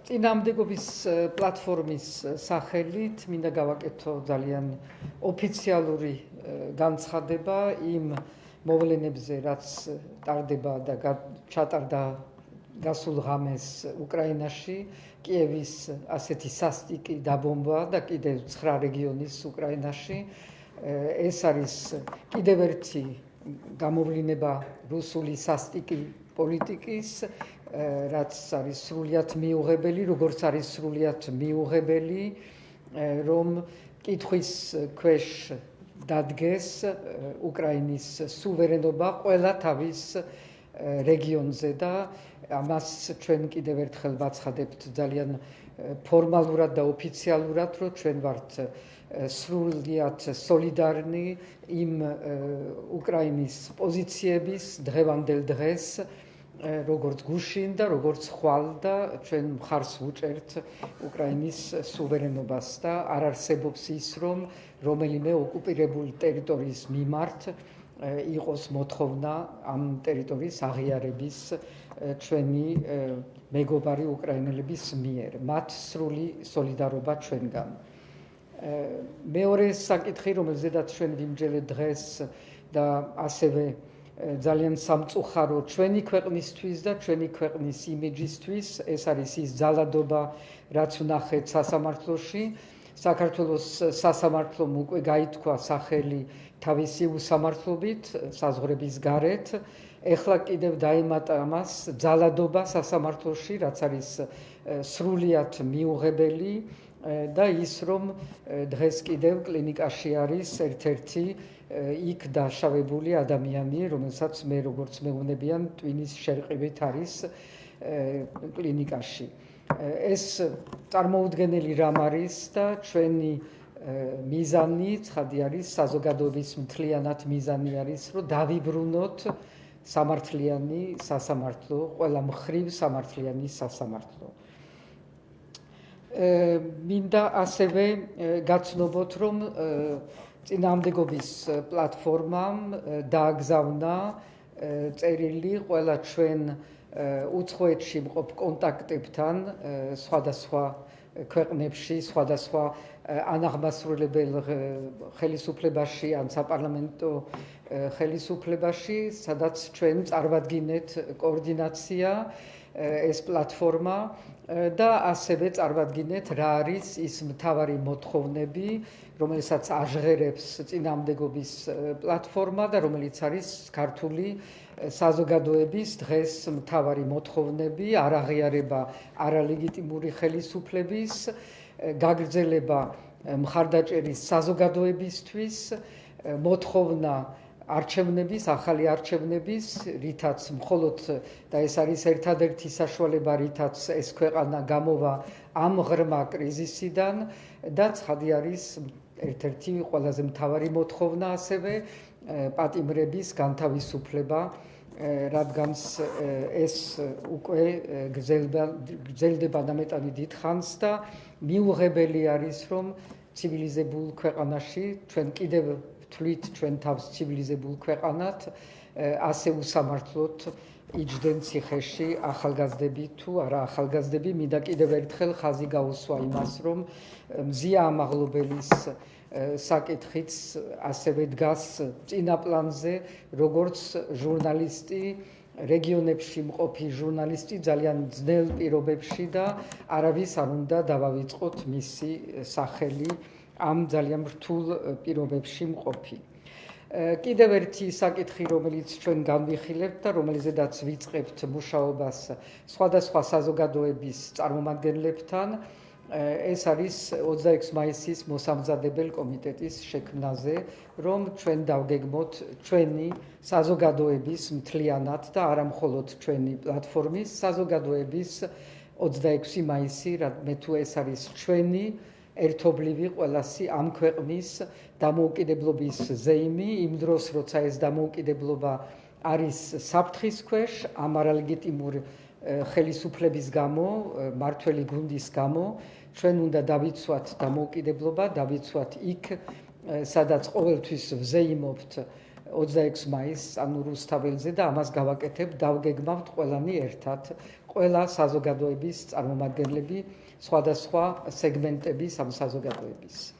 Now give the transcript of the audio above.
წინააღმდეგობის პლატფორმის სახელით მინდა გავაკეთო ძალიან ოფიციალური განცხადება იმ მოვლენებზე, რაც ტარდება და ჩატარდა გასულ ღამეს უკრაინაში, კიევის ასეთი სასტიკი დაბომბვა და კიდევ 9 რეგიონის უკრაინაში. ეს არის კიდევ ერთი გამოვლინება რუსული სასტიკი პოლიტიკის, რაც არის სრულიად მიუღებელი, როგორც არის სრულიად მიუღებელი, რომ კითხვის ქვეშ დადგეს უკრაინის სუვერენობა ყველა თავის რეგიონზე და ამას ჩვენ კიდევ ერთხელ ვაცხადებთ ძალიან ფორმალურად და ოფიციალურად, რომ ჩვენ ვართ სრულიად სოლიდარნი იმ უკრაინის პოზიციების დღევანდელ დღეს, როგორც გუშინ და როგორც ხვალ და ჩვენ მხარს ვუჭერთ უკრაინის სუვერენობას და არ არსებობს ის, რომ რომელიმე ოკუპირებული ტერიტორიის მიმართ იყოს მოთხოვნა ამ ტერიტორიის აღიარების ჩვენი მეგობარი უკრაინელების მიერ. მათ სრული სოლიდარობა ჩვენგან. მეორე საკითხი, რომელზედაც ჩვენ ვიმჯერეთ დღეს და ასევე ძალიან სამწუხარო ჩვენი ქვეყნისთვის და ჩვენი ქვეყნის იმიჯისთვის, ეს არის ის ძალადობა, რაც ვნახეთ სასამართლოში. საქართველოს სასამართლომ უკვე გაითქვა სახელი თავისი უსამართლობით საზღვრების გარეთ. ეხლა კიდევ დაემატა ამას ძალადობა სასამართლოში, რაც არის სრულიად მიუღებელი და ის, რომ დღეს კიდევ კლინიკაში არის ერთ-ერთი იქ დაშავებული ადამიანი, რომელსაც მე როგორც მეუბნებიან ტვინის შერყივით არის კლინიკაში. ეს წარმოუდგენელი რამ არის და ჩვენი მიზანი ცხადი არის, საზოგადოების მთლიანად მიზანი არის, რომ დავიბრუნოთ სამართლიანი სასამართლო, ყველა მხრივ სამართლიანი სასამართლო. მინდა ასევე გაცნობოთ, რომ წინააღმდეგობის პლატფორმამ დააგზავნა წერილი ყველა ჩვენ უცხოეთში მყოფ კონტაქტებთან სხვადასხვა ქვეყნებში, სხვადასხვა ანაღმასრულებელ ხელისუფლებაში ან საპარლამენტო ხელისუფლებაში, სადაც ჩვენ წარმოვადგინეთ კოორდინაცია, ეს პლატფორმა და ასევე წარმოვადგინეთ რა არის ის მთავარი მოთხოვნები, რომელსაც აჟღერებს წინააღმდეგობის პლატფორმა და რომელიც არის ქართული საზოგადოების დღეს მთავარი მოთხოვნები, არაღიარება არალეგიტიმური ხელისუფლების, გაგრძელება მხარდაჭერის საზოგადოებისთვის, მოთხოვნა არჩევნების, ახალი არჩევნების, რითაც მხოლოდ და ეს არის ერთადერთი საშუალება, რითაც ეს ქვეყანა გამოვა ამ ღრმა კრიზისიდან და ცხადი არის ერთ-ერთი ყველაზე მთავარი მოთხოვნა ასევე პატიმრების განთავისუფლება, რადგანაც ეს უკვე გრძელდება ნამეტანი დიდხანს და მიუღებელი არის, რომ ცივილიზებულ ქვეყანაში ჩვენ კიდევ ვთვლით ჩვენ თავს ცივილიზებულ ქვეყანად, ასე უსამართლოდ იჯდნენ ციხეში ახალგაზრდები თუ არა ახალგაზრდები. მინდა კიდევ ერთხელ ხაზი გაუსვა იმას, რომ მზია ამაღლობელის საკითხიც ასევე დგას წინა პლანზე, როგორც ჟურნალისტი, რეგიონებში მყოფი ჟურნალისტი ძალიან ძნელ პირობებში და არავის არ უნდა დავავიწყოთ მისი სახელი ამ ძალიან რთულ პირობებში მყოფი. კიდევ ერთი საკითხი, რომელიც ჩვენ განვიხილებთ და რომელზედაც ვიწყებთ მუშაობას სხვადასხვა საზოგადოების წარმომადგენლებთან, ეს არის 26 მაისის მოსამზადებელ კომიტეტის შექმნაზე, რომ ჩვენ დავგეგმოთ ჩვენი საზოგადოების მთლიანად და არა მხოლოდ ჩვენი პლატფორმის საზოგადოების 26 მაისი, მე თუ ეს არის ჩვენი ერთობლივი ყველასი ამ ქვეყნის დამოუკიდებლობის ზეიმი, იმ დროს, როცა ეს დამოუკიდებლობა არის საფრთხის ქვეშ, ამ არალეგიტიმურ ხელისუფლების გამო, მართველი გუნდის გამო, ჩვენ უნდა დავიცვათ დამოუკიდებლობა, დავიცვათ იქ, სადაც ყოველთვის ვზეიმობთ 26 მაისს, ანუ რუსთაველზე და ამას გავაკეთებ, დავგეგმავთ ყველანი ერთად, ყველა საზოგადოების წარმომადგენლები, სხვადასხვა სეგმენტების ამ საზოგადოების.